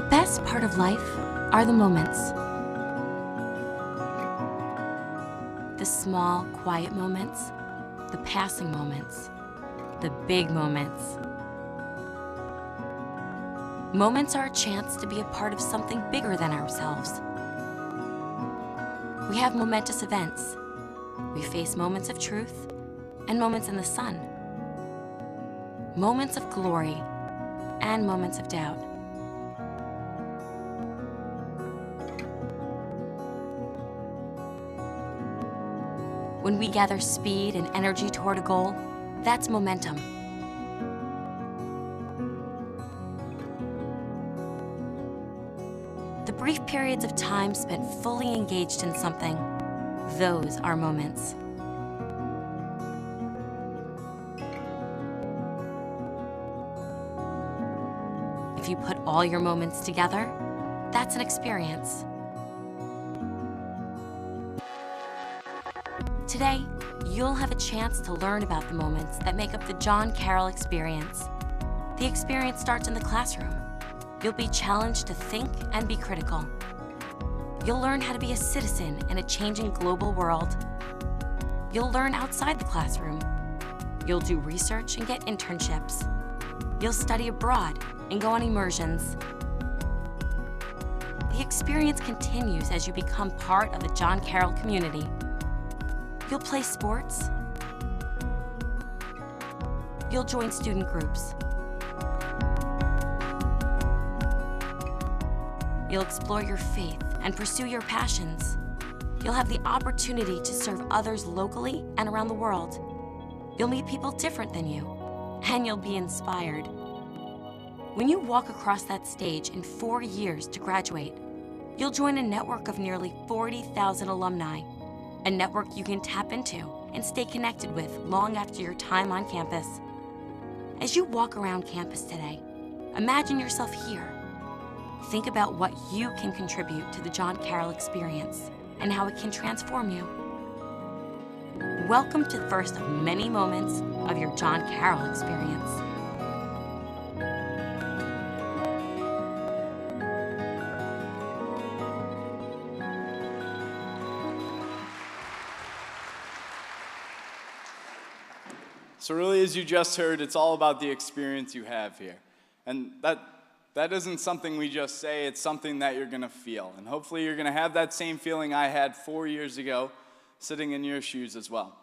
best part of life are the moments. The small, quiet moments, the passing moments, the big moments. Moments are a chance to be a part of something bigger than ourselves. We have momentous events. We face moments of truth and moments in the sun. Moments of glory and moments of doubt. When we gather speed and energy toward a goal, that's momentum. The brief periods of time spent fully engaged in something, those are moments. If you put all your moments together, that's an experience. Today, you'll have a chance to learn about the moments that make up the John Carroll experience. The experience starts in the classroom. You'll be challenged to think and be critical. You'll learn how to be a citizen in a changing global world. You'll learn outside the classroom. You'll do research and get internships. You'll study abroad and go on immersions. The experience continues as you become part of the John Carroll community. You'll play sports. You'll join student groups. You'll explore your faith and pursue your passions. You'll have the opportunity to serve others locally and around the world. You'll meet people different than you, and you'll be inspired. When you walk across that stage in 4 years to graduate, you'll join a network of nearly 40,000 alumni, a network you can tap into and stay connected with long after your time on campus. As you walk around campus today, imagine yourself here. Think about what you can contribute to the John Carroll experience and how it can transform you. Welcome to the first of many moments of your John Carroll experience. So really, as you just heard, it's all about the experience you have here. And that isn't something we just say, it's something that you're gonna feel. And hopefully you're gonna have that same feeling I had 4 years ago, sitting in your shoes as well.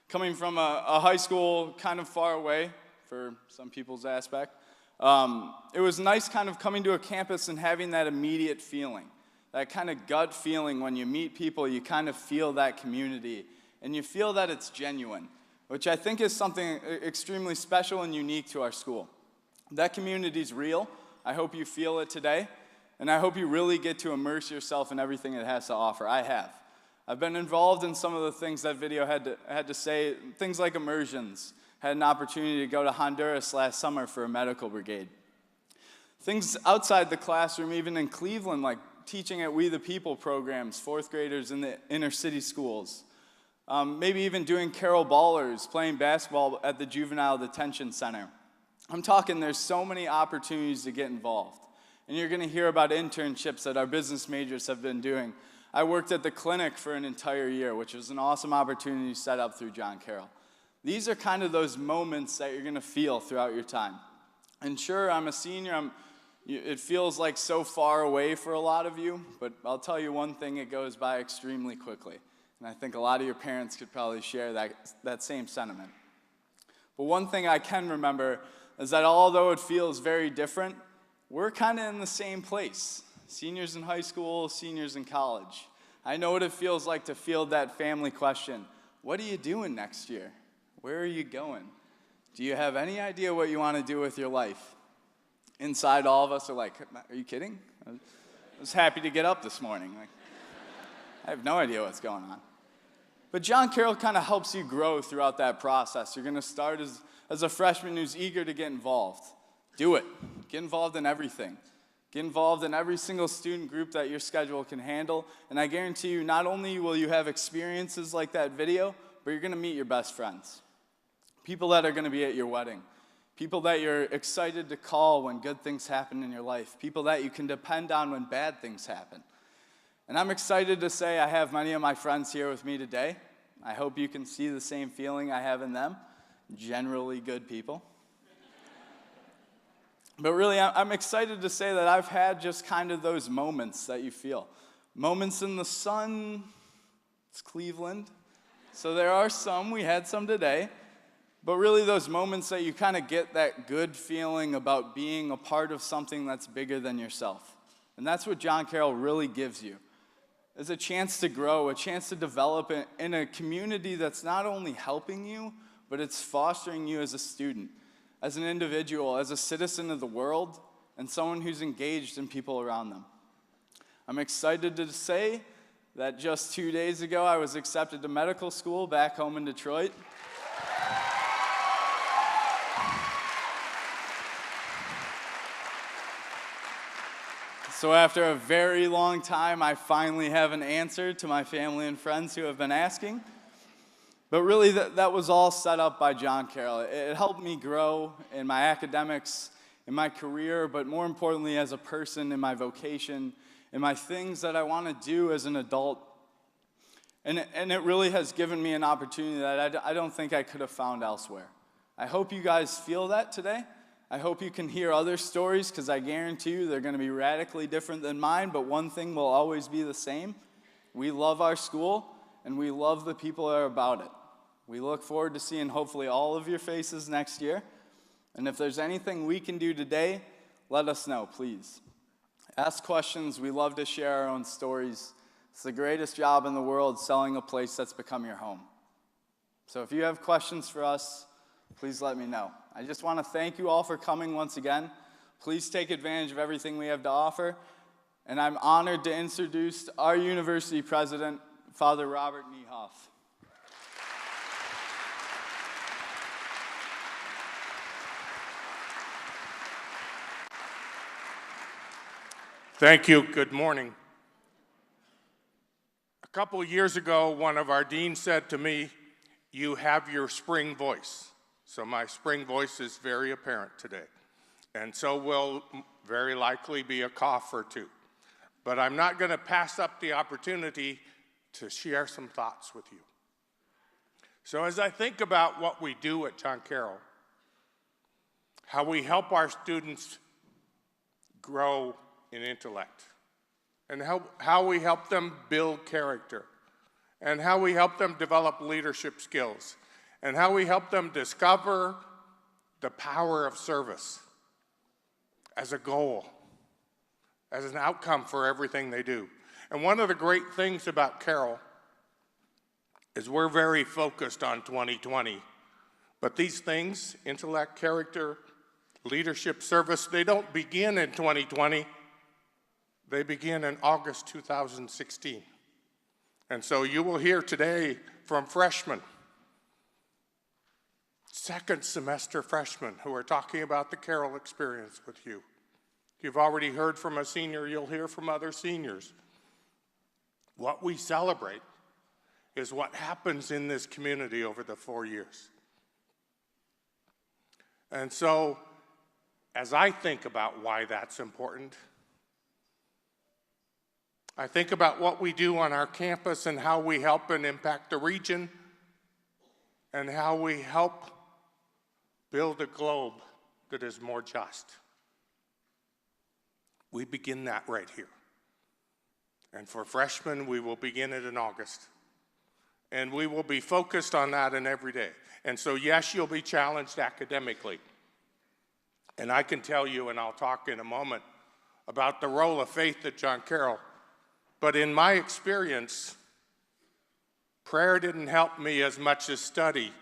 Coming from a high school kind of far away, for some people's aspect, it was nice kind of coming to a campus and having that immediate feeling. That kind of gut feeling when you meet people, you kind of feel that community, and you feel that it's genuine, which I think is something extremely special and unique to our school. That community's real. I hope you feel it today, and I hope you really get to immerse yourself in everything it has to offer. I have. I've been involved in some of the things that video had to say, things like immersions. Had an opportunity to go to Honduras last summer for a medical brigade. Things outside the classroom, even in Cleveland, like teaching at We the People programs, 4th graders in the inner city schools. Maybe even doing Carol Ballers, playing basketball at the Juvenile Detention Center. I'm talking there's so many opportunities to get involved. And you're gonna hear about internships that our business majors have been doing. I worked at the clinic for an entire year, which was an awesome opportunity set up through John Carroll. These are kind of those moments that you're gonna feel throughout your time. And sure, I'm a senior, it feels like so far away for a lot of you, but I'll tell you one thing, it goes by extremely quickly. And I think a lot of your parents could probably share that same sentiment. But one thing I can remember is that although it feels very different, we're kind of in the same place. Seniors in high school, seniors in college. I know what it feels like to field that family question. What are you doing next year? Where are you going? Do you have any idea what you want to do with your life? Inside, all of us are like, are you kidding? I was happy to get up this morning. I have no idea what's going on. But John Carroll kind of helps you grow throughout that process. You're going to start as a freshman who's eager to get involved. Do it. Get involved in everything. Get involved in every single student group that your schedule can handle. And I guarantee you, not only will you have experiences like that video, but you're going to meet your best friends. People that are going to be at your wedding. people that you're excited to call when good things happen in your life, people that you can depend on when bad things happen. And I'm excited to say I have many of my friends here with me today. I hope you can see the same feeling I have in them, generally good people. But really, I'm excited to say that I've had just kind of those moments that you feel. Moments in the sun. It's Cleveland, so there are some. We had some today. But really those moments that you kind of get that good feeling about being a part of something that's bigger than yourself. And that's what John Carroll really gives you. It's a chance to grow, a chance to develop in a community that's not only helping you, but it's fostering you as a student, as an individual, as a citizen of the world, and someone who's engaged in people around them. I'm excited to say that just 2 days ago, I was accepted to medical school back home in Detroit. So after a very long time, I finally have an answer to my family and friends who have been asking. But really, that was all set up by John Carroll. It helped me grow in my academics, in my career, but more importantly, as a person, in my vocation, in my things that I want to do as an adult. And it really has given me an opportunity that I don't think I could have found elsewhere. I hope you guys feel that today. I hope you can hear other stories, because I guarantee you they're going to be radically different than mine, but one thing will always be the same. We love our school, and we love the people that are about it. We look forward to seeing hopefully all of your faces next year. And if there's anything we can do today, let us know, please. Ask questions. We love to share our own stories. It's the greatest job in the world, selling a place that's become your home. So if you have questions for us, please let me know. I just want to thank you all for coming once again. Please take advantage of everything we have to offer. And I'm honored to introduce our university president, Father Robert Niehoff. Thank you. Good morning. A couple of years ago, one of our deans said to me, "You have your spring voice." So my spring voice is very apparent today. And so will very likely be a cough or two. But I'm not going to pass up the opportunity to share some thoughts with you. So as I think about what we do at John Carroll, how we help our students grow in intellect, and how we help them build character, and how we help them develop leadership skills, and how we help them discover the power of service as a goal, as an outcome for everything they do. And one of the great things about Carroll is we're very focused on 2020. But these things, intellect, character, leadership, service, they don't begin in 2020. They begin in August 2016. And so you will hear today from freshmen, second semester freshmen, who are talking about the Carroll experience with you. You've already heard from a senior, you'll hear from other seniors. What we celebrate is what happens in this community over the 4 years. And so, as I think about why that's important, I think about what we do on our campus and how we help and impact the region, and how we help build a globe that is more just. We begin that right here. And for freshmen, we will begin it in August. And we will be focused on that in every day. And so, yes, you'll be challenged academically. And I can tell you, and I'll talk in a moment, about the role of faith at John Carroll. But in my experience, prayer didn't help me as much as study.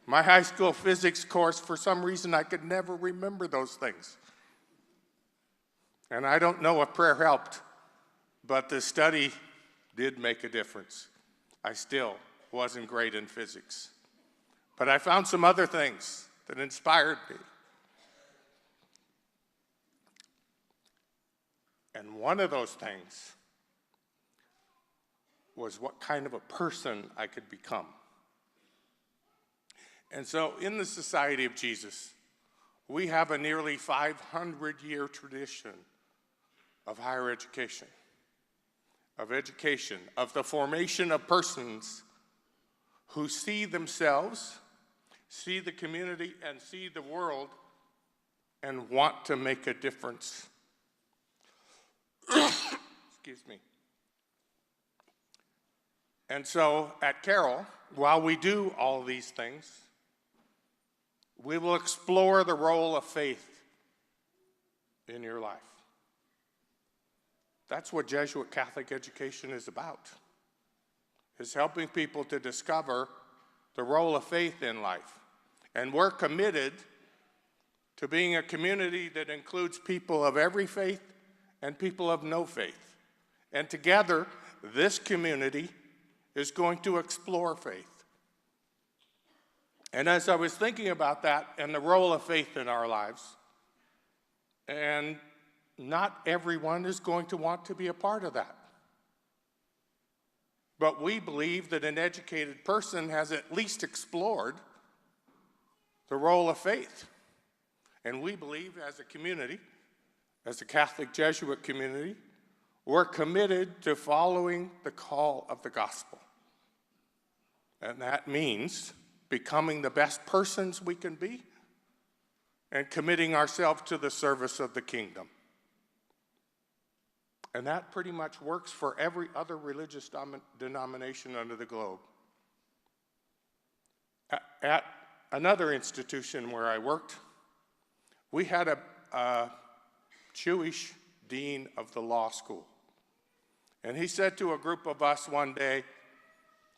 My high school physics course, for some reason, I could never remember those things. And I don't know if prayer helped, but the study did make a difference. I still wasn't great in physics. But I found some other things that inspired me. And one of those things was what kind of a person I could become. And so in the Society of Jesus, we have a nearly 500-year tradition of higher education, of the formation of persons who see themselves, see the community, and see the world, and want to make a difference. Excuse me. And so at Carroll, while we do all these things, we will explore the role of faith in your life. That's what Jesuit Catholic education is about, is helping people to discover the role of faith in life. And we're committed to being a community that includes people of every faith and people of no faith. And together, this community is going to explore faith. And as I was thinking about that and the role of faith in our lives, and not everyone is going to want to be a part of that. But we believe that an educated person has at least explored the role of faith. And we believe as a community, as a Catholic Jesuit community, we're committed to following the call of the gospel. And that means becoming the best persons we can be and committing ourselves to the service of the kingdom. And that pretty much works for every other religious denomination under the globe. At another institution where I worked, we had a Jewish dean of the law school. And he said to a group of us one day,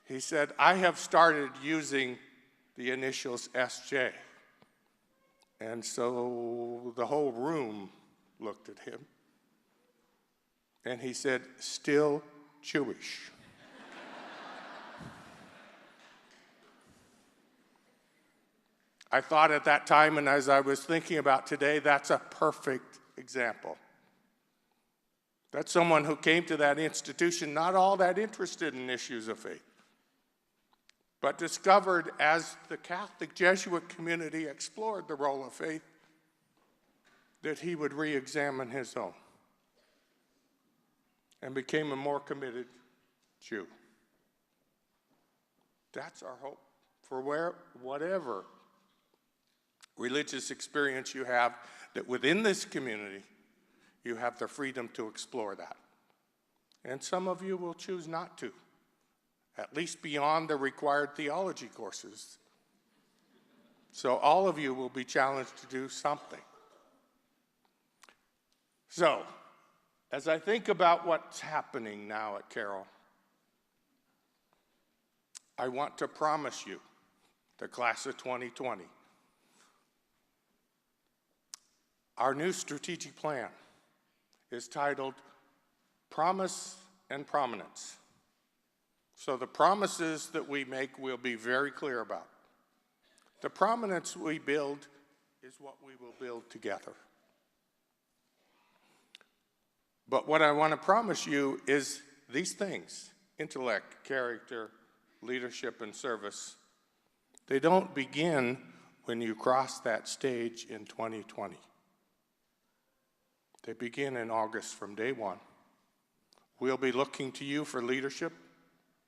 he said, "I have started using the initials SJ." And so the whole room looked at him. And he said, "Still Jewish." I thought at that time, and as I was thinking about today, that's a perfect example. That's someone who came to that institution not all that interested in issues of faith, but discovered as the Catholic Jesuit community explored the role of faith that he would re-examine his own and became a more committed Jew. That's our hope for whatever religious experience you have, that within this community you have the freedom to explore that. And some of you will choose not to, at least beyond the required theology courses. So all of you will be challenged to do something. So, as I think about what's happening now at Carroll, I want to promise you, the class of 2020, our new strategic plan is titled Promise and Prominence. So the promises that we make we'll be very clear about. The prominence we build is what we will build together. But what I want to promise you is these things: intellect, character, leadership, and service. They don't begin when you cross that stage in 2020. They begin in August from day one. We'll be looking to you for leadership.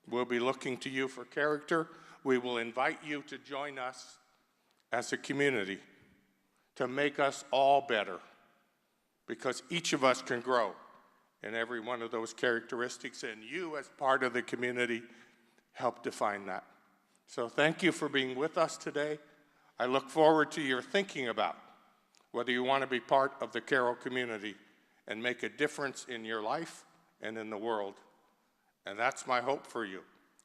We'll be looking to you for character. We will invite you to join us as a community to make us all better, because each of us can grow in every one of those characteristics, and you as part of the community help define that. So thank you for being with us today. I look forward to your thinking about whether you want to be part of the Carroll community and make a difference in your life and in the world. And that's my hope for you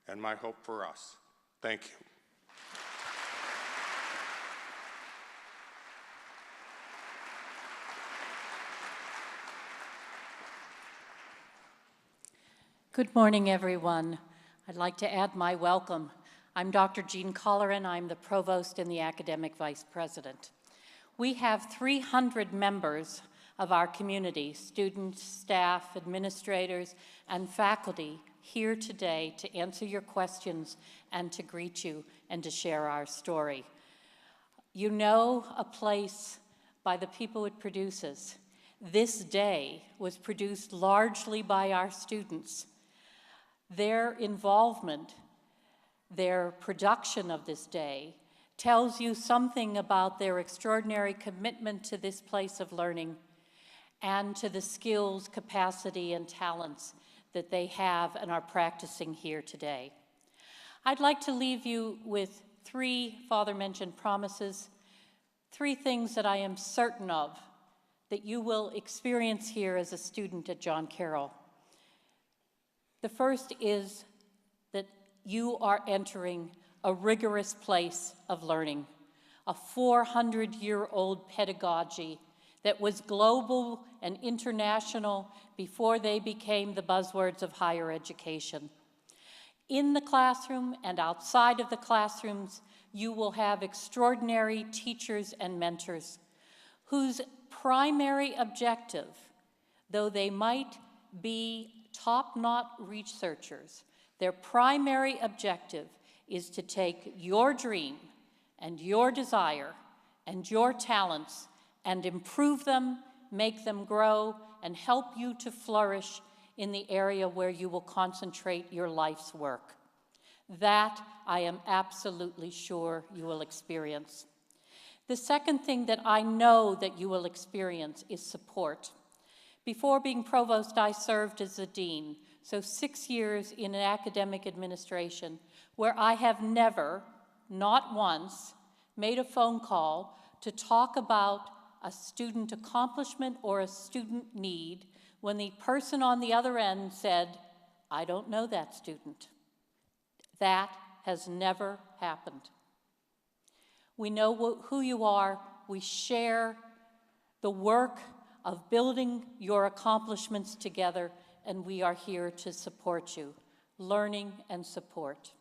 and my hope for us. Thank you. Good morning, everyone. I'd like to add my welcome. I'm Dr. Jean Colleran. I'm the provost and the academic vice president. We have 300 members of our community, students, staff, administrators, and faculty here today to answer your questions and to greet you and to share our story. You know a place by the people it produces. This day was produced largely by our students. Their involvement, their production of this day, tells you something about their extraordinary commitment to this place of learning and to the skills, capacity, and talents that they have and are practicing here today. I'd like to leave you with three Father mentioned promises, three things that I am certain of that you will experience here as a student at John Carroll. The first is that you are entering a rigorous place of learning, a 400-year-old pedagogy that was global and international before they became the buzzwords of higher education. In the classroom and outside of the classrooms, you will have extraordinary teachers and mentors whose primary objective, though they might be top-notch researchers, their primary objective is to take your dream and your desire and your talents and improve them, make them grow, and help you to flourish in the area where you will concentrate your life's work. That I am absolutely sure you will experience. The second thing that I know that you will experience is support. Before being provost, I served as a dean, so 6 years in an academic administration where I have never, not once, made a phone call to talk about a student accomplishment or a student need when the person on the other end said, "I don't know that student." That has never happened. We know who you are. We share the work of building your accomplishments together, and we are here to support you, learning and support.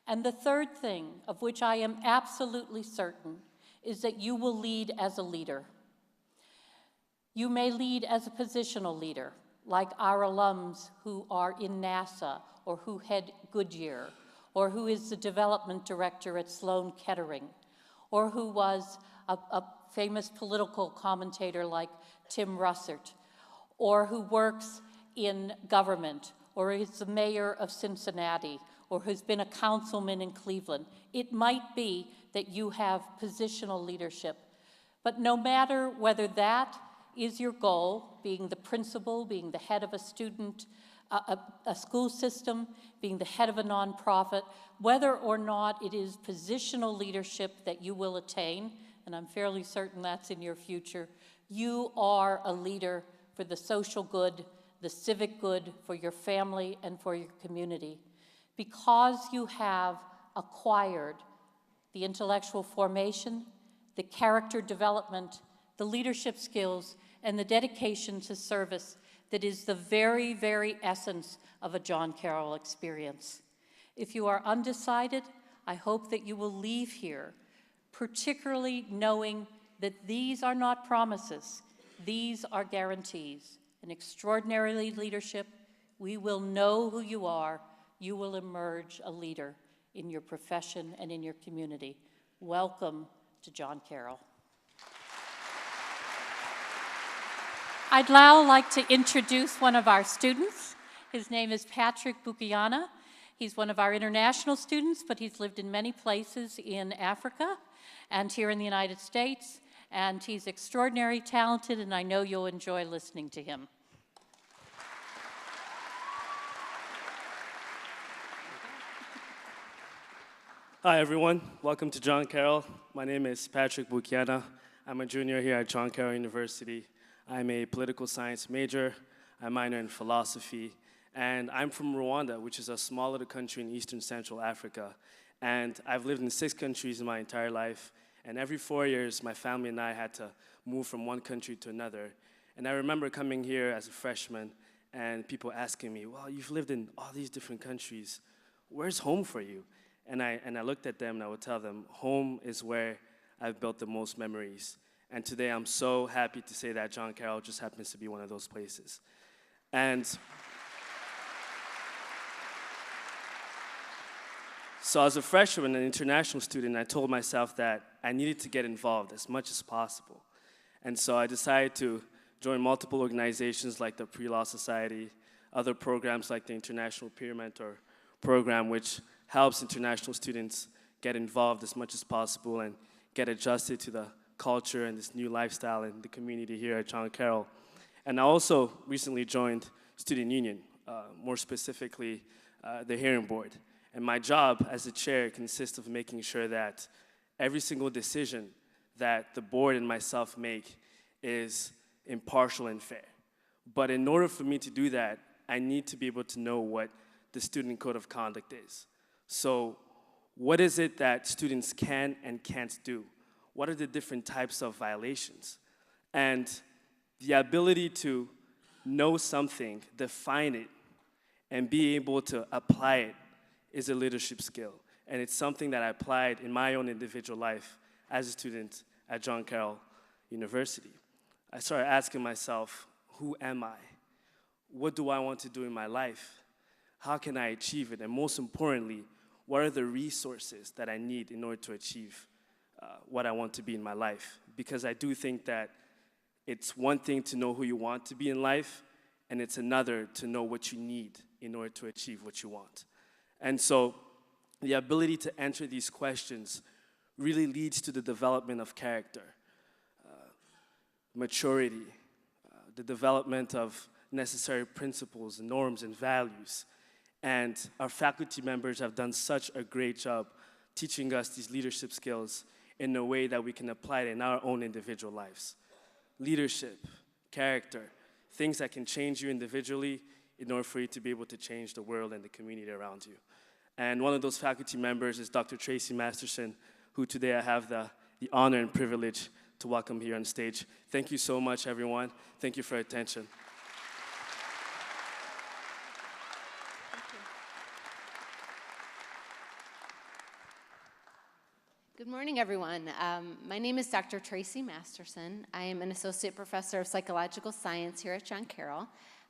And the third thing, of which I am absolutely certain, is that you will lead as a leader. You may lead as a positional leader, like our alums who are in NASA, or who head Goodyear, or who is the development director at Sloan Kettering, or who was a famous political commentator like Tim Russert, or who works in government, or is the mayor of Cincinnati, or who's been a councilman in Cleveland. It might be that you have positional leadership. But no matter whether that is your goal, being the principal, being the head of a student, a school system, being the head of a nonprofit, whether or not it is positional leadership that you will attain, and I'm fairly certain that's in your future, you are a leader for the social good, the civic good, for your family and for your community. Because you have acquired the intellectual formation, the character development, the leadership skills, and the dedication to service that is the very, very essence of a John Carroll experience. If you are undecided, I hope that you will leave here, particularly knowing that these are not promises, these are guarantees. An extraordinary leadership, we will know who you are, you will emerge a leader in your profession and in your community. Welcome to John Carroll. I'd now like to introduce one of our students. His name is Patrick Bukiana. He's one of our international students, but he's lived in many places in Africa and here in the United States, and he's extraordinarily talented, and I know you'll enjoy listening to him. Hi, everyone. Welcome to John Carroll. My name is Patrick Bukiana. I'm a junior here at John Carroll University. I'm a political science major. I minor in philosophy. And I'm from Rwanda, which is a small little country in Eastern Central Africa. And I've lived in 6 countries in my entire life. And every 4 years, my family and I had to move from one country to another. And I remember coming here as a freshman and people asking me, well, you've lived in all these different countries. Where's home for you? And I looked at them and I would tell them, home is where I've built the most memories. And today I'm so happy to say that John Carroll just happens to be one of those places. And So as a freshman and international student, I told myself that I needed to get involved as much as possible. And so I decided to join multiple organizations like the Pre-Law Society, other programs like the International Peer Mentor Program, which helps international students get involved as much as possible and get adjusted to the culture and this new lifestyle in the community here at John Carroll. And I also recently joined Student Union, more specifically the Hearing Board. And my job as a chair consists of making sure that every single decision that the board and myself make is impartial and fair. But in order for me to do that, I need to be able to know what the student code of conduct is. So what is it that students can and can't do? What are the different types of violations? And the ability to know something, define it, and be able to apply it is a leadership skill. And it's something that I applied in my own individual life as a student at John Carroll University. I started asking myself, who am I? What do I want to do in my life? How can I achieve it? And most importantly, what are the resources that I need in order to achieve what I want to be in my life? Because I do think that it's one thing to know who you want to be in life, and it's another to know what you need in order to achieve what you want. And so the ability to answer these questions really leads to the development of character, maturity, the development of necessary principles, norms, and values. And our faculty members have done such a great job teaching us these leadership skills in a way that we can apply it in our own individual lives. Leadership, character, things that can change you individually in order for you to be able to change the world and the community around you. And one of those faculty members is Dr. Tracy Masterson, who today I have the honor and privilege to welcome here on stage. Thank you so much, everyone. Thank you for your attention. Good morning, everyone. My name is Dr. Tracy Masterson. I am an associate professor of psychological science here at John Carroll.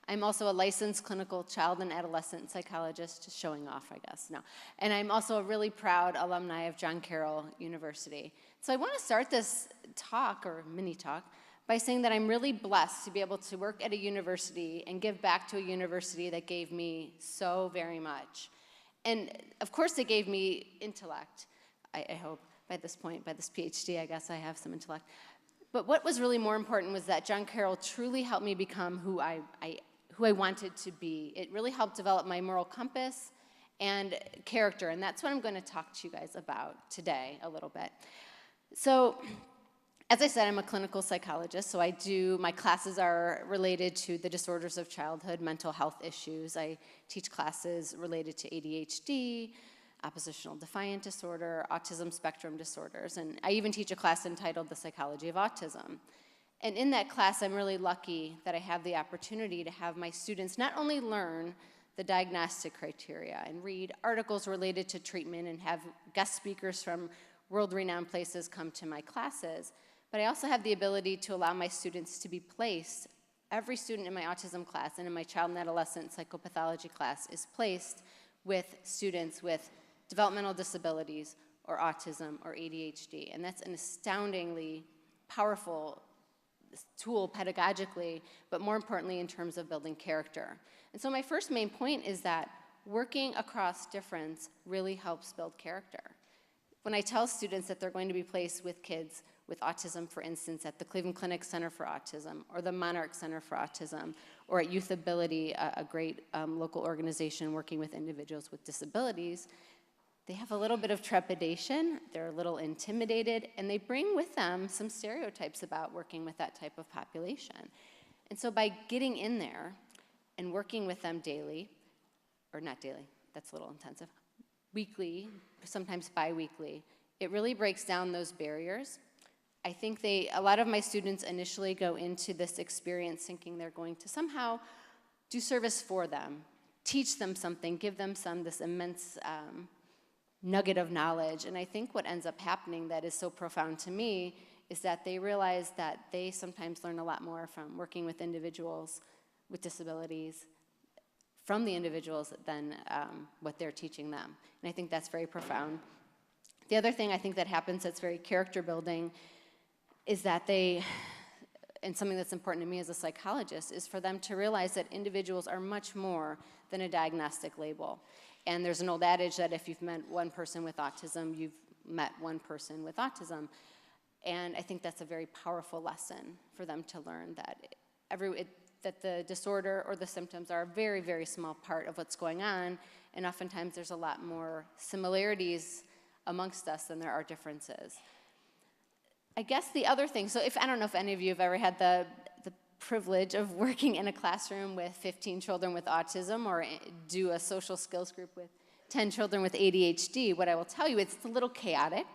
I'm also a licensed clinical child and adolescent psychologist, just showing off, I guess, no. And I'm also a really proud alumni of John Carroll University. So I want to start this talk, or mini talk, by saying that I'm really blessed to be able to work at a university and give back to a university that gave me so very much. And of course they gave me intellect, I hope. By this point, by this PhD, I guess I have some intellect. But what was really more important was that John Carroll truly helped me become who I wanted to be. It really helped develop my moral compass and character, and that's what I'm going to talk to you guys about today a little bit. So, as I said, I'm a clinical psychologist, so my classes are related to the disorders of childhood, mental health issues. I teach classes related to ADHD, oppositional defiant disorder, autism spectrum disorders, and I even teach a class entitled The Psychology of Autism. And in that class, I'm really lucky that I have the opportunity to have my students not only learn the diagnostic criteria and read articles related to treatment and have guest speakers from world-renowned places come to my classes, but I also have the ability to allow my students to be placed. Every student in my autism class and in my child and adolescent psychopathology class is placed with students with developmental disabilities or autism or ADHD. And that's an astoundingly powerful tool pedagogically, but more importantly in terms of building character. And so my first main point is that working across difference really helps build character. When I tell students that they're going to be placed with kids with autism, for instance, at the Cleveland Clinic Center for Autism, or the Monarch Center for Autism, or at Youth Ability, a great local organization working with individuals with disabilities, they have a little bit of trepidation, they're a little intimidated, and they bring with them some stereotypes about working with that type of population. And so by getting in there and working with them daily, or not daily, that's a little intensive, weekly, sometimes bi-weekly, it really breaks down those barriers. I think a lot of my students initially go into this experience thinking they're going to somehow do service for them, teach them something, give them this immense nugget of knowledge. And I think what ends up happening that is so profound to me is that they realize that they sometimes learn a lot more from working with individuals with disabilities from the individuals than what they're teaching them. And I think that's very profound. The other thing I think that happens that's very character building is that and something that's important to me as a psychologist, is for them to realize that individuals are much more than a diagnostic label. And there's an old adage that if you've met one person with autism, you've met one person with autism. And I think that's a very powerful lesson for them to learn, that that the disorder or the symptoms are a very, very small part of what's going on, and oftentimes there's a lot more similarities amongst us than there are differences. I guess the other thing, so I don't know if any of you have ever had the privilege of working in a classroom with 15 children with autism, or do a social skills group with 10 children with ADHD. What I will tell you, it's a little chaotic,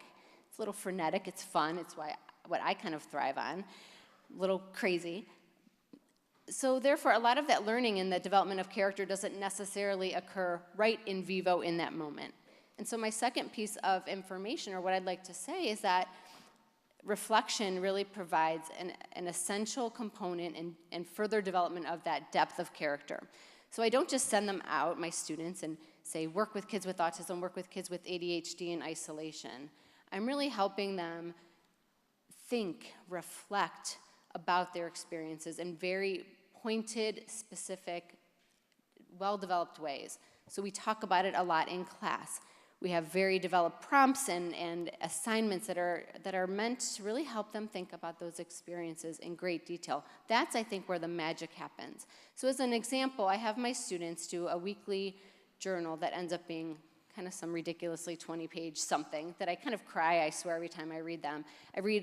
it's a little frenetic, it's fun, it's what I kind of thrive on, a little crazy. So therefore, a lot of that learning and the development of character doesn't necessarily occur right in vivo in that moment. And so my second piece of information, or what I'd like to say, is that reflection really provides an essential component in further development of that depth of character. So I don't just send them out, my students, and say, work with kids with autism, work with kids with ADHD in isolation. I'm really helping them think, reflect about their experiences in very pointed, specific, well-developed ways. So we talk about it a lot in class. We have very developed prompts and assignments that are meant to really help them think about those experiences in great detail. That's, I think, where the magic happens. So as an example, I have my students do a weekly journal that ends up being kind of some ridiculously 20-page something that I kind of cry, I swear, every time I read them.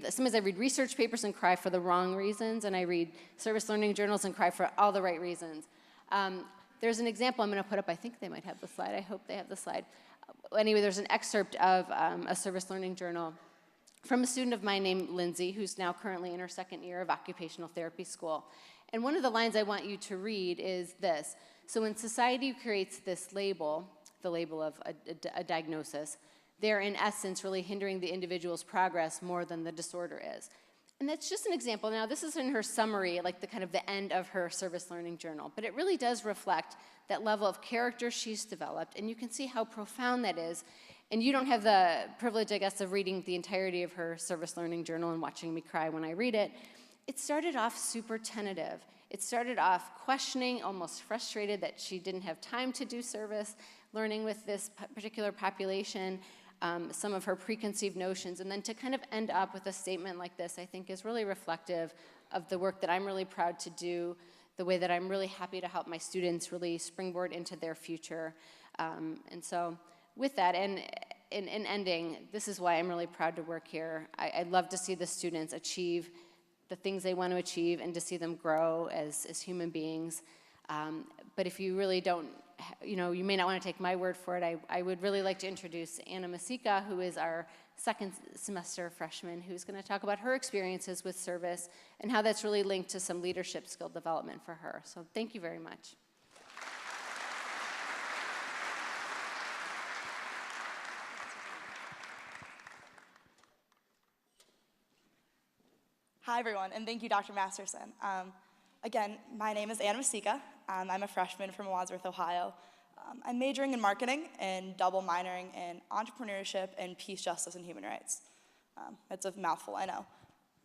Sometimes I read research papers and cry for the wrong reasons, and I read service learning journals and cry for all the right reasons. There's an example I'm going to put up. I think they might have the slide. I hope they have the slide. Anyway, there's an excerpt of a service learning journal from a student of mine named Lindsay, who's now currently in her second year of occupational therapy school. And one of the lines I want you to read is this. So when society creates this label, the label of a diagnosis, they're in essence really hindering the individual's progress more than the disorder is. And that's just an example. Now, this is in her summary, like the kind of the end of her service learning journal, but it really does reflect that level of character she's developed, and you can see how profound that is. And you don't have the privilege, I guess, of reading the entirety of her service learning journal and watching me cry when I read it. It started off super tentative. It started off questioning, almost frustrated that she didn't have time to do service learning with this particular population, some of her preconceived notions, and then to kind of end up with a statement like this, I think is really reflective of the work that I'm really proud to do, the way that I'm really happy to help my students really springboard into their future. And so with that, and in ending, this is why I'm really proud to work here. I love to see the students achieve the things they want to achieve and to see them grow as human beings. But if you really don't, you may not want to take my word for it. I would really like to introduce Anna Masika, who is our second semester freshman, who's going to talk about her experiences with service and how that's really linked to some leadership skill development for her. So thank you very much. Hi, everyone, and thank you, Dr. Masterson. Again, my name is Anna Masika. I'm a freshman from Wadsworth, Ohio. I'm majoring in marketing and double minoring in entrepreneurship and peace, justice, and human rights. It's a mouthful, I know.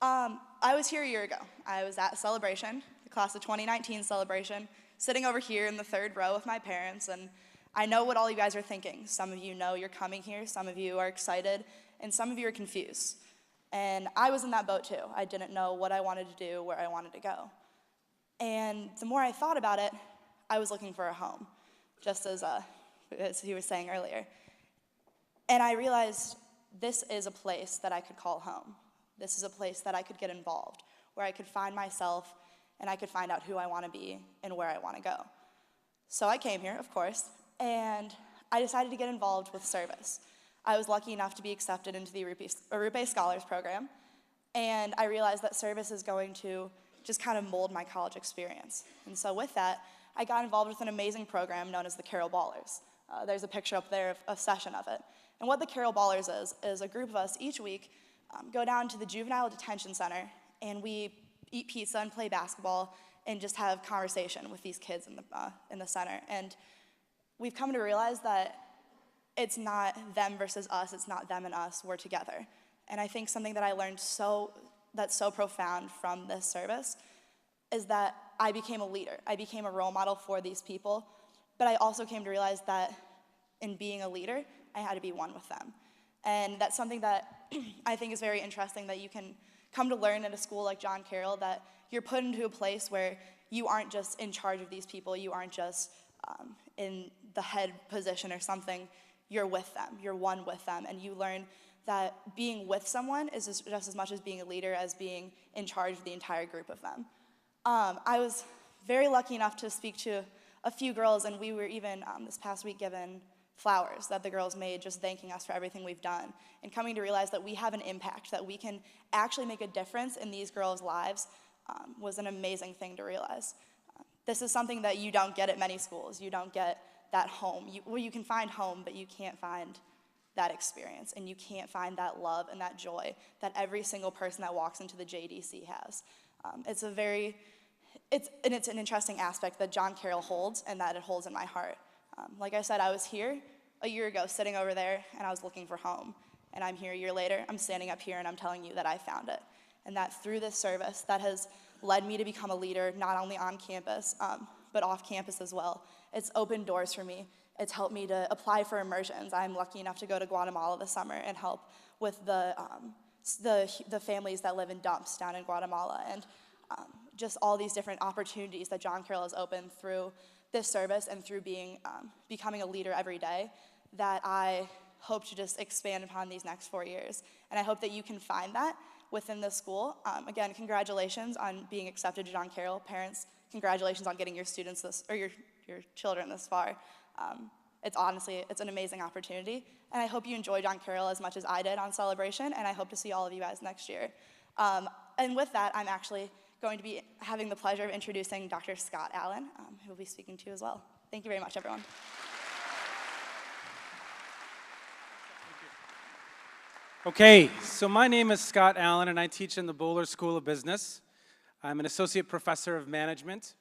I was here a year ago. I was at Celebration, the class of 2019 Celebration, sitting over here in the third row with my parents, and I know what all you guys are thinking. Some of you know you're coming here, some of you are excited, and some of you are confused. And I was in that boat too. I didn't know what I wanted to do, where I wanted to go. And the more I thought about it, I was looking for a home, just as he was saying earlier. And I realized this is a place that I could call home. This is a place that I could get involved, where I could find myself and I could find out who I want to be and where I want to go. So I came here, of course, and I decided to get involved with service. I was lucky enough to be accepted into the Arupe Scholars Program, and I realized that service is going to just kind of mold my college experience. And so with that, I got involved with an amazing program known as the Carroll Ballers. There's a picture up there of a session of it. And what the Carroll Ballers is a group of us each week go down to the Juvenile Detention Center, and we eat pizza and play basketball and just have conversation with these kids in the center. And we've come to realize that it's not them versus us, it's not them and us, we're together. And I think something that I learned that's so profound from this service is that I became a leader. I became a role model for these people, but I also came to realize that in being a leader, I had to be one with them. And that's something that I think is very interesting, that you can come to learn at a school like John Carroll, that you're put into a place where you aren't just in charge of these people, you aren't just in the head position or something, you're with them, you're one with them, and you learn that being with someone is just as much as being a leader as being in charge of the entire group of them. I was very lucky enough to speak to a few girls, and we were even this past week given flowers that the girls made, just thanking us for everything we've done, and coming to realize that we have an impact, that we can actually make a difference in these girls' lives was an amazing thing to realize. This is something that you don't get at many schools. You don't get that home. You can find home, but you can't find that experience, and you can't find that love and that joy that every single person that walks into the JDC has. It's an interesting aspect that John Carroll holds and that it holds in my heart. Like I said, I was here a year ago sitting over there and I was looking for home. And I'm here a year later, I'm standing up here and I'm telling you that I found it. And that through this service, that has led me to become a leader, not only on campus, but off campus as well. It's opened doors for me. It's helped me to apply for immersions. I'm lucky enough to go to Guatemala this summer and help with the families that live in dumps down in Guatemala, and just all these different opportunities that John Carroll has opened through this service and through becoming a leader every day, that I hope to just expand upon these next 4 years. And I hope that you can find that within the school. Again, congratulations on being accepted to John Carroll. Parents, congratulations on getting your students your children this far. It's an amazing opportunity, and I hope you enjoy John Carroll as much as I did on Celebration, and I hope to see all of you guys next year. And with that, I'm actually going to be having the pleasure of introducing Dr. Scott Allen, who will be speaking to you as well. Thank you very much, everyone. Okay, so my name is Scott Allen, and I teach in the Boulder School of Business. I'm an associate professor of management.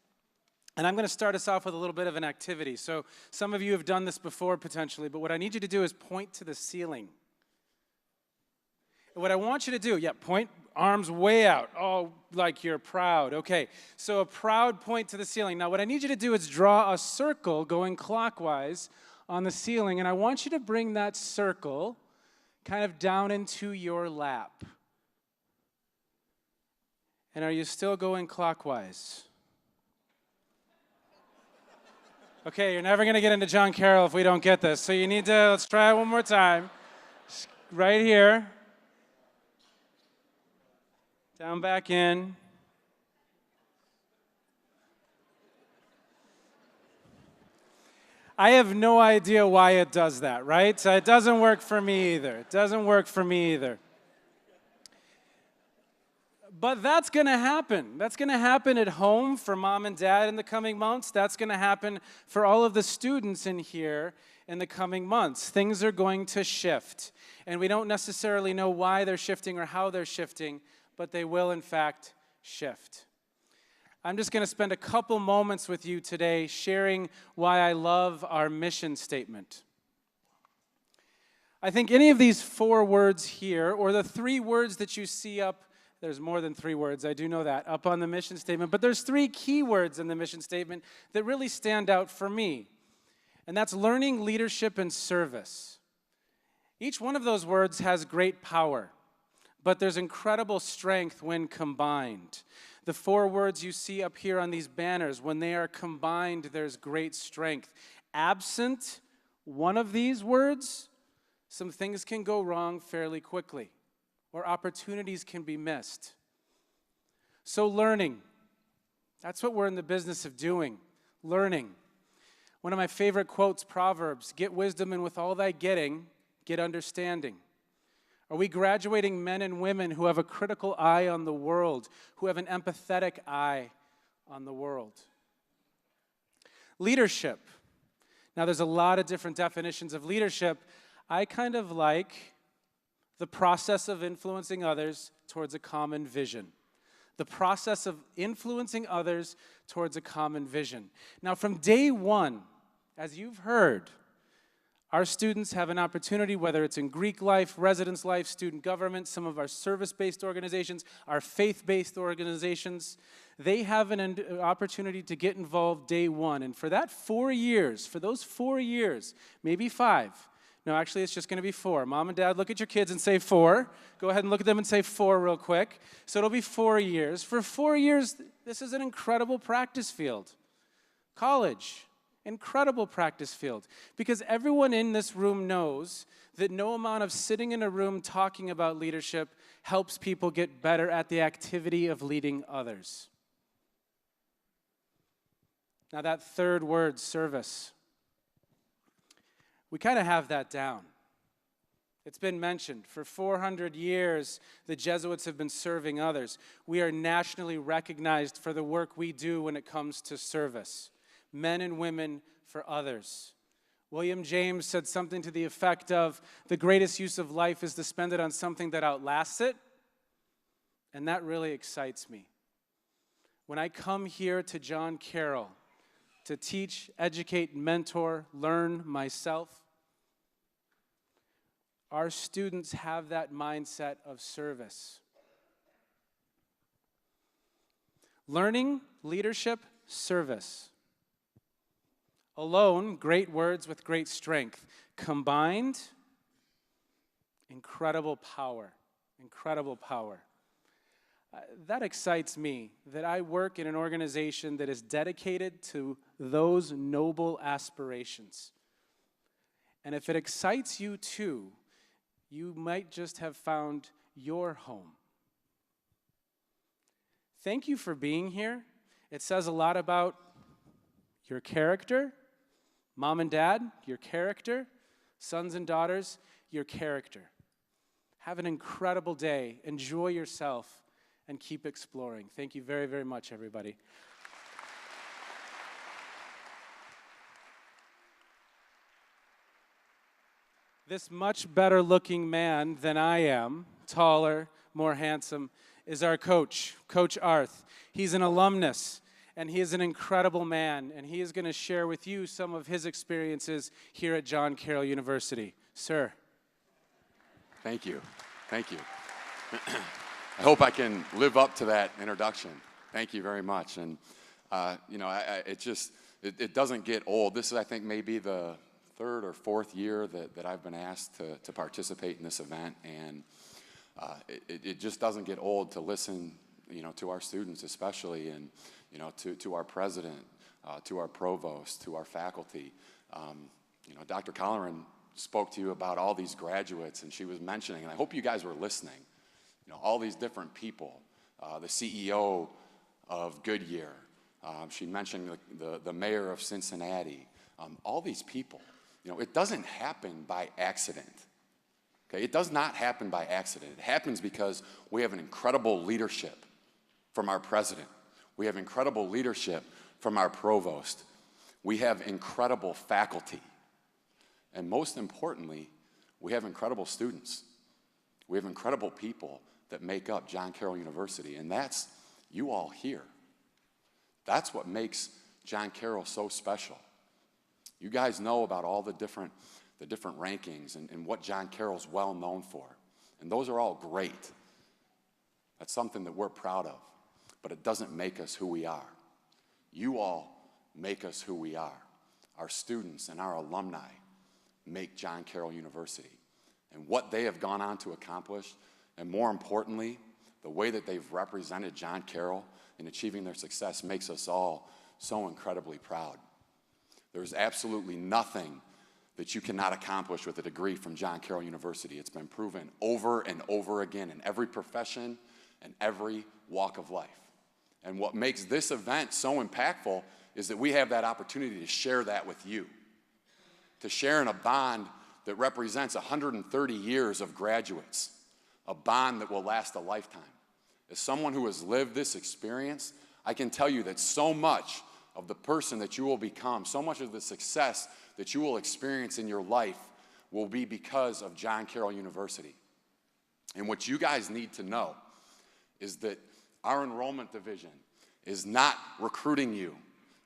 And I'm going to start us off with a little bit of an activity. So some of you have done this before potentially, but what I need you to do is point to the ceiling. And what I want you to do, point arms way out. Oh, like you're proud. Okay, so a proud point to the ceiling. Now what I need you to do is draw a circle going clockwise on the ceiling, and I want you to bring that circle kind of down into your lap. And are you still going clockwise? Okay, you're never going to get into John Carroll if we don't get this. So you need to, let's try it one more time. Right here. Down back in. I have no idea why it does that, right? So it doesn't work for me either. It doesn't work for me either. But that's going to happen. That's going to happen at home for mom and dad in the coming months. That's going to happen for all of the students in here in the coming months. Things are going to shift. And we don't necessarily know why they're shifting or how they're shifting, but they will, in fact, shift. I'm just going to spend a couple moments with you today sharing why I love our mission statement. I think any of these 4 words here, or the 3 words that you see up, there's more than 3 words, I do know that, up on the mission statement, but there's 3 key words in the mission statement that really stand out for me, and that's learning, leadership, and service. Each one of those words has great power, but there's incredible strength when combined. The 4 words you see up here on these banners, when they are combined, there's great strength. Absent one of these words, some things can go wrong fairly quickly, or opportunities can be missed. So learning, that's what we're in the business of doing, learning. One of my favorite quotes, Proverbs, get wisdom, and with all thy getting, get understanding. Are we graduating men and women who have a critical eye on the world, who have an empathetic eye on the world? Leadership. Now there's a lot of different definitions of leadership. I kind of like the process of influencing others towards a common vision. the process of influencing others towards a common vision. Now, from day one, as you've heard, our students have an opportunity, whether it's in Greek life, residence life, student government, some of our service-based organizations, our faith-based organizations, they have an opportunity to get involved day one. And for that 4 years, for those 4 years, maybe 5, no, actually it's just going to be 4. Mom and Dad, look at your kids and say 4. Go ahead and look at them and say 4 real quick. So it'll be 4 years. For 4 years, this is an incredible practice field. College. Incredible practice field, because everyone in this room knows that no amount of sitting in a room talking about leadership helps people get better at the activity of leading others. Now that third word, service, we kind of have that down. It's been mentioned. For 400 years, the Jesuits have been serving others. We are nationally recognized for the work we do when it comes to service. Men and women for others. William James said something to the effect of, the greatest use of life is to spend it on something that outlasts it. And that really excites me. When I come here to John Carroll to teach, educate, mentor, learn myself, our students have that mindset of service. Learning, leadership, service. Alone, great words with great strength. Combined, incredible power. Incredible power. That excites me, that I work in an organization that is dedicated to those noble aspirations. And if it excites you too, you might just have found your home. Thank you for being here. It says a lot about your character. Mom and Dad, your character. Sons and daughters, your character. Have an incredible day. Enjoy yourself and keep exploring. Thank you very, very much, everybody. This much better looking man than I am, taller, more handsome, is our coach, Coach Arth. He's an alumnus, and he is an incredible man, and he is going to share with you some of his experiences here at John Carroll University. Sir. Thank you. Thank you. I hope I can live up to that introduction. Thank you very much. And, it doesn't get old. This is, I think, maybe the 3rd or 4th year that I've been asked to participate in this event, and it just doesn't get old to listen, to our students especially, and to our president, to our provost, to our faculty. Dr. Colleran spoke to you about all these graduates, and she was mentioning, and I hope you guys were listening, all these different people, the CEO of Goodyear, she mentioned the mayor of Cincinnati, all these people. It doesn't happen by accident. Okay? It does not happen by accident. It happens because we have an incredible leadership from our president. We have incredible leadership from our provost. We have incredible faculty. And most importantly, we have incredible students. We have incredible people that make up John Carroll University, and that's you all here. That's what makes John Carroll so special. You guys know about all the different rankings and what John Carroll's well known for. And those are all great. That's something that we're proud of. But it doesn't make us who we are. You all make us who we are. Our students and our alumni make John Carroll University. And what they have gone on to accomplish, and more importantly, the way that they've represented John Carroll in achieving their success makes us all so incredibly proud. There's absolutely nothing that you cannot accomplish with a degree from John Carroll University. It's been proven over and over again in every profession and every walk of life. And what makes this event so impactful is that we have that opportunity to share that with you, to share in a bond that represents 130 years of graduates, a bond that will last a lifetime. As someone who has lived this experience, I can tell you that so much of the person that you will become, so much of the success that you will experience in your life will be because of John Carroll University. And what you guys need to know is that Our enrollment division is not recruiting you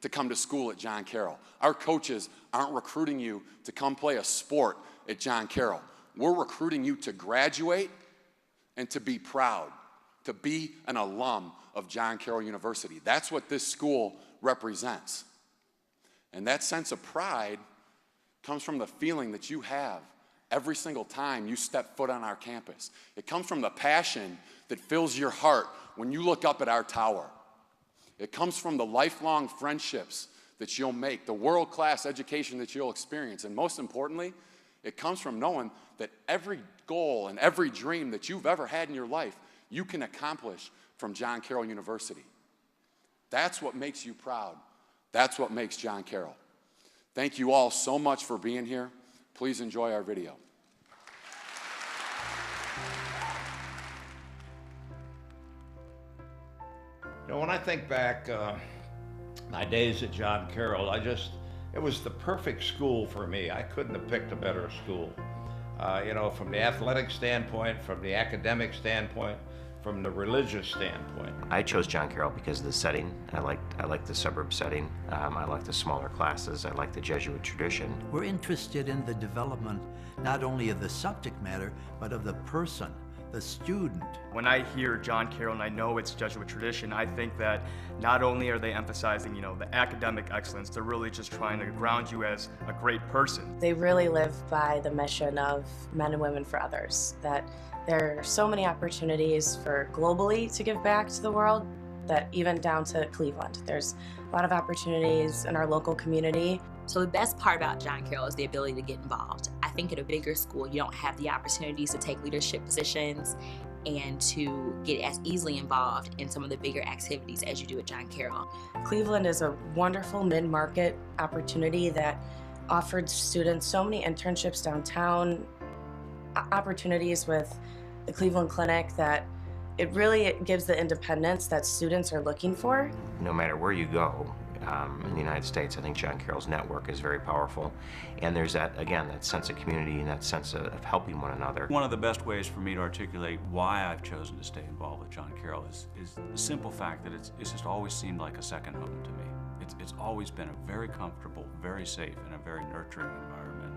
to come to school at John Carroll. Our coaches aren't recruiting you to come play a sport at John Carroll. We're recruiting you to graduate and to be proud, to be an alum of John Carroll University. That's what this school represents. And that sense of pride comes from the feeling that you have every single time you step foot on our campus. It comes from the passion that fills your heart when you look up at our tower. It comes from the lifelong friendships that you'll make, the world-class education that you'll experience, and most importantly, it comes from knowing that every goal and every dream that you've ever had in your life, you can accomplish from John Carroll University. That's what makes you proud. That's what makes John Carroll. Thank you all so much for being here. Please enjoy our video. You know, when I think back my days at John Carroll, it was the perfect school for me. I couldn't have picked a better school. You know, from the athletic standpoint, from the academic standpoint, from the religious standpoint. I chose John Carroll because of the setting. I like the suburb setting. I like the smaller classes. I like the Jesuit tradition. We're interested in the development not only of the subject matter, but of the person, the student. When I hear John Carroll and I know it's Jesuit tradition, I think that not only are they emphasizing, you know, the academic excellence, they're really just trying to ground you as a great person. They really live by the mission of men and women for others, that there are so many opportunities for globally to give back to the world, that even down to Cleveland. There's a lot of opportunities in our local community. So the best part about John Carroll is the ability to get involved. I think at a bigger school, you don't have the opportunities to take leadership positions and to get as easily involved in some of the bigger activities as you do at John Carroll. Cleveland is a wonderful mid-market opportunity that offered students so many internships downtown, opportunities with the Cleveland Clinic, that it really gives the independence that students are looking for. No matter where you go in the United States, I think John Carroll's network is very powerful. And there's that, again, that sense of community and that sense of helping one another. One of the best ways for me to articulate why I've chosen to stay involved with John Carroll is the simple fact that it's just always seemed like a second home to me. It's always been a very comfortable, very safe, and a very nurturing environment.